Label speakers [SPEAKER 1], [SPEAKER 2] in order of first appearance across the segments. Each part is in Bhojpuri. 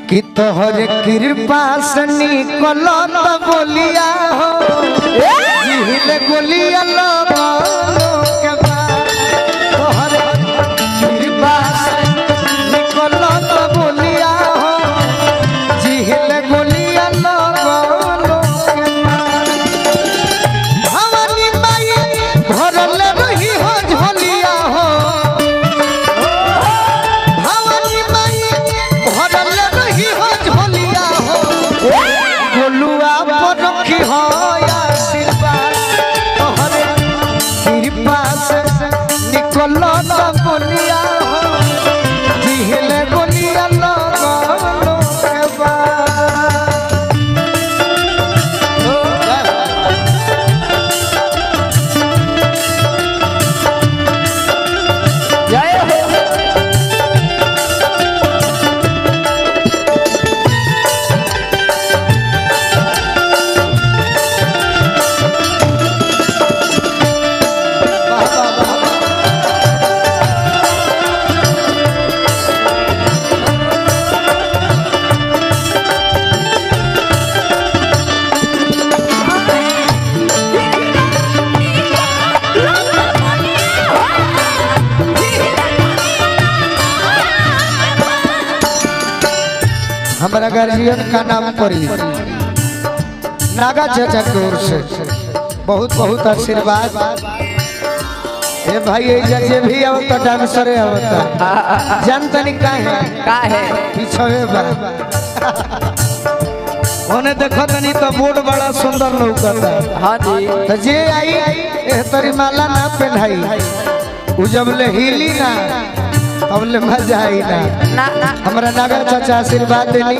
[SPEAKER 1] कि तोहर कृपा से निकल बोलिया हो जिहिले गोलिया लगो के बाद तोहर कृपा से निकल बोलिया हो जिहिले गोलिया लगो के बाद भवानी माई भरल रही हो झोलिया हो भवानी माई भरल रही हो झोलिया हो गोलुआ पर रखी हो आशीर्वाद तोहरे कृपा से निकल बोलिया हो जिहिले गोलिया लगो के बाद
[SPEAKER 2] जय हो
[SPEAKER 1] हमारा गार्जियन का नाम पड़ी नागा चाचा की ओर से बहुत बहुत आशीर्वाद। ए भाई जे भी आवता डांसर आवता जानता नहीं का है पीछे बा ओने देखो तनी तो बोर्ड बड़ा सुंदर लौकता।
[SPEAKER 2] हाँ जी
[SPEAKER 1] तो जे आई ए तरी माला ना पहनाई उ जब ले हिली ना अब ले मजा आई ना हमरा नागा चाचा आशीर्वाद देनी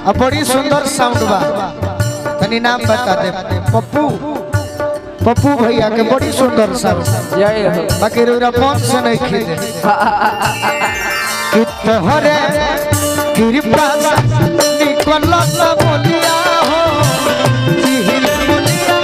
[SPEAKER 1] अब बड़ी सुंदर साउंड बा तनी नाम बता दे पप्पू पप्पू भैया के बड़ी सुंदर साउंड
[SPEAKER 2] जय हो
[SPEAKER 1] बाकी रोरा फोन से नहीं खींचे कि तोहरे कृपा से निकल बोलिया हो जिहिल बोलिया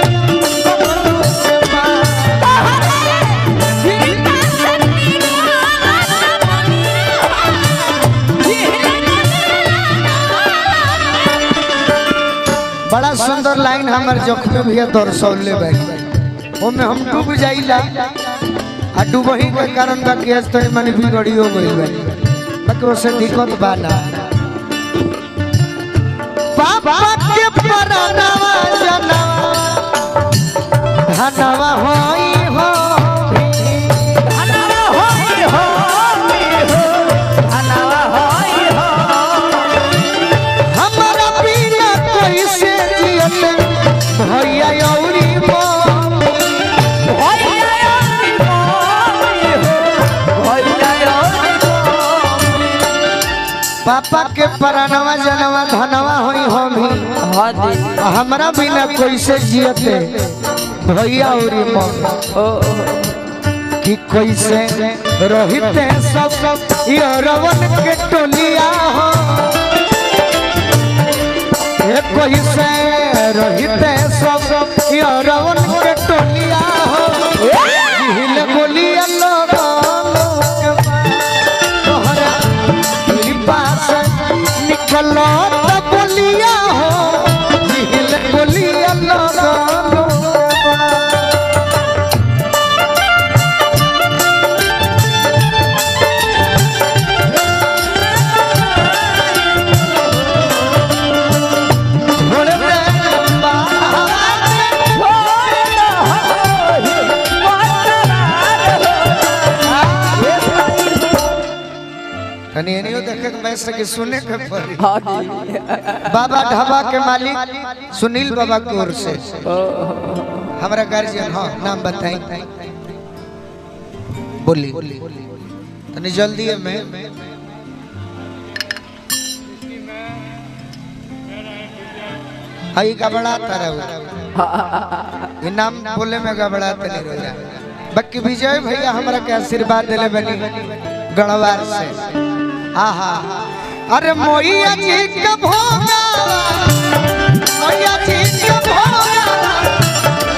[SPEAKER 1] बड़ा सुंदर लाइन हमार जख्मी भैया दर्शौले भाई ओमे हम डूब जाइला आ डूबही के कारण बा केस तो मन बिगड़ियो गइल बा बाकी ओसे दिक्कत बा ना बाबा के परनावा जनवा धनवा होई हो
[SPEAKER 2] धनवा होई हो धनवा होई हो
[SPEAKER 1] हमारा बिना कोई से जियत भैया औरी पापा के परनवा जनवा धनवा होई हम ही
[SPEAKER 2] हाँ जी
[SPEAKER 1] हमरा बिना कोई से जियते भैया औरी कि कोई से रहिते सब ये रवन के टोलिया हो ये कोई से रहिते सब ये रवन के टोलिया हो जिहिल गोलिया लगो तोहरा कृपा से निकल बोलिया हो जिहिल गोलिया लगो कनियो देखे के मैं सके सुने के पड़ी
[SPEAKER 2] हाँ जी
[SPEAKER 1] बाबा ढाबा के मालिक सुनील बाबा की ओर से हमारा गार्जियन हाँ नाम बताई बोली तनी जल्दी है मैं आई गबड़ाता रहो ये नाम बोले में गबड़ाता नहीं रह जा बाकी विजय भैया हमारा के आशीर्वाद दिले बनी गणवार से आहा अरे मोइया जी के भोगा मोइया जी के भोगा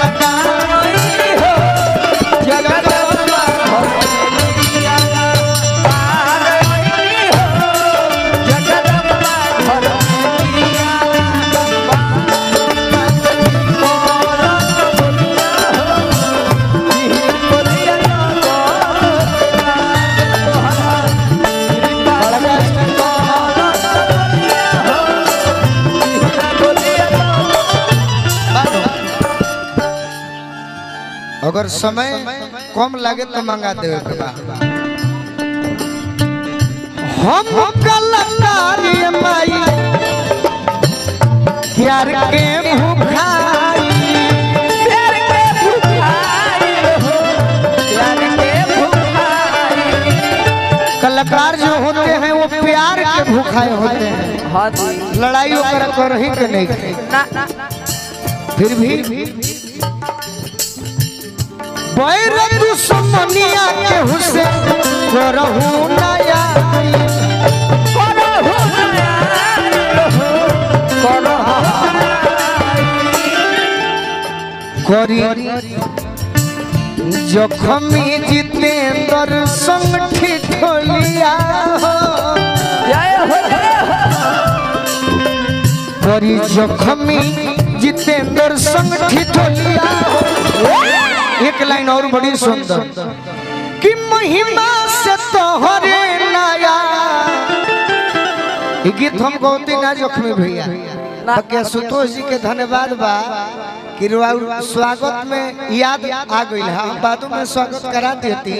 [SPEAKER 1] लगा हो जगत अगर समय कम लगे तो मंगा देवे के बा। हम कलाकार माई प्यार के भूखाई,
[SPEAKER 2] प्यार के भूखाई हो, प्यार के भूखाई।
[SPEAKER 1] कलाकार जो होते हैं वो प्यार के भूखाए होते हैं।
[SPEAKER 2] हाँ जी।
[SPEAKER 1] लड़ाई वगैरह कर ही के नहीं
[SPEAKER 2] ना
[SPEAKER 1] फिर भी बैर दुश्मनिया के हुसे करहु नया करी जखमी जितेंद्र संग ठिठोलिया करी जखमी जितेंद्र संग ठिठोलिया। एक लाइन और बड़ी सुंदर कि महिमा से तोहरे नया। गीत हम गौती ना जखमी भैया बाकी सुतोष जी के धन्यवाद बा कि स्वागत में याद आ गई है। हम बादों में स्वागत करा देती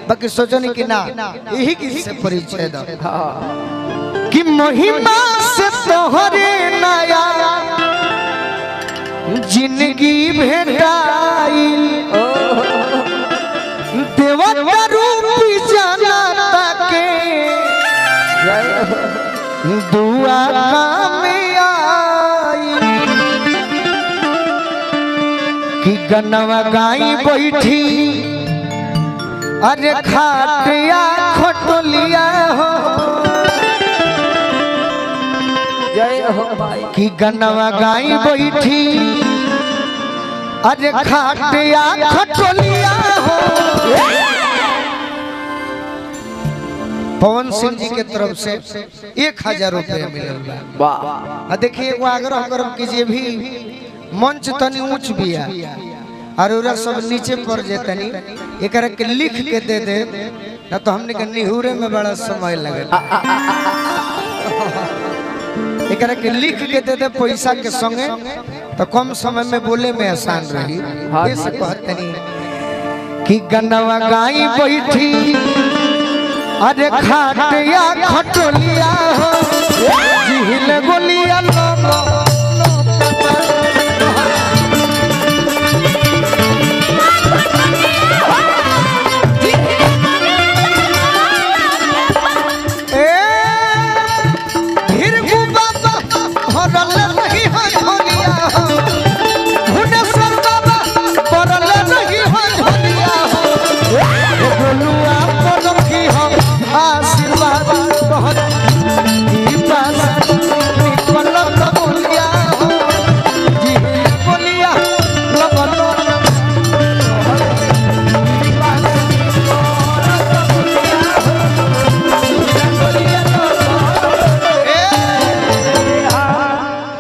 [SPEAKER 1] बाकी सोचनी कि ना यही गीत से परिचय दो कि महिमा से तोहरे नया जिंदगी भेटाई देवता रूपी जनता के दुआ में आई कि गनवा गाई बैठी अरे खाटिया खटोलिया हो
[SPEAKER 2] जय हो भाई
[SPEAKER 1] कि गनवा गाई बैठी अरे खाटिया खटोलिया हो। पवन सिंह जी के तरफ से 1000 रुपये मिले।
[SPEAKER 2] वाह
[SPEAKER 1] देखिए एगो आग्रह करब कि जे भी मंच तनी ऊंच बिया और सब नीचे पड़ जेतनी एकरा के लिख के दे दे ना तो हमने के निहुरे में बड़ा समय लगे। एकरा के लिख के दे दे पैसा के संगे तो कम समय में बोले में आसान रही। ये से कहतनी कि गनवा गाई बैठी अरे खाटिया खटोलिया हो जिहिल गोलिया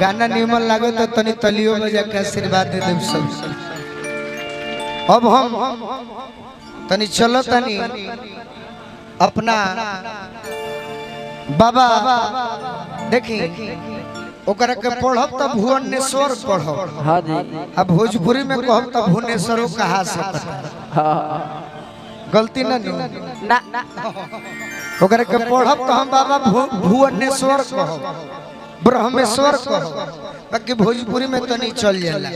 [SPEAKER 1] गाना निमन लागो तो तनी तलियो में जाके आशीर्वाद दे देव सब। अब हम तनी चलो तनी अपना बाबा देखी ओकरा के पढ़ब त भुवनेश्वर पढ़ब।
[SPEAKER 2] हाँ जी
[SPEAKER 1] अब भोजपुरी में कहब त भुवनेश्वरों कहा सकता गलती ना ओकरा के पढ़ब तो हम बाबा भुवनेश्वर कहब ब्रह्मेश्वर कहब बाकी भोजपुरी में तो नहीं चल जाला।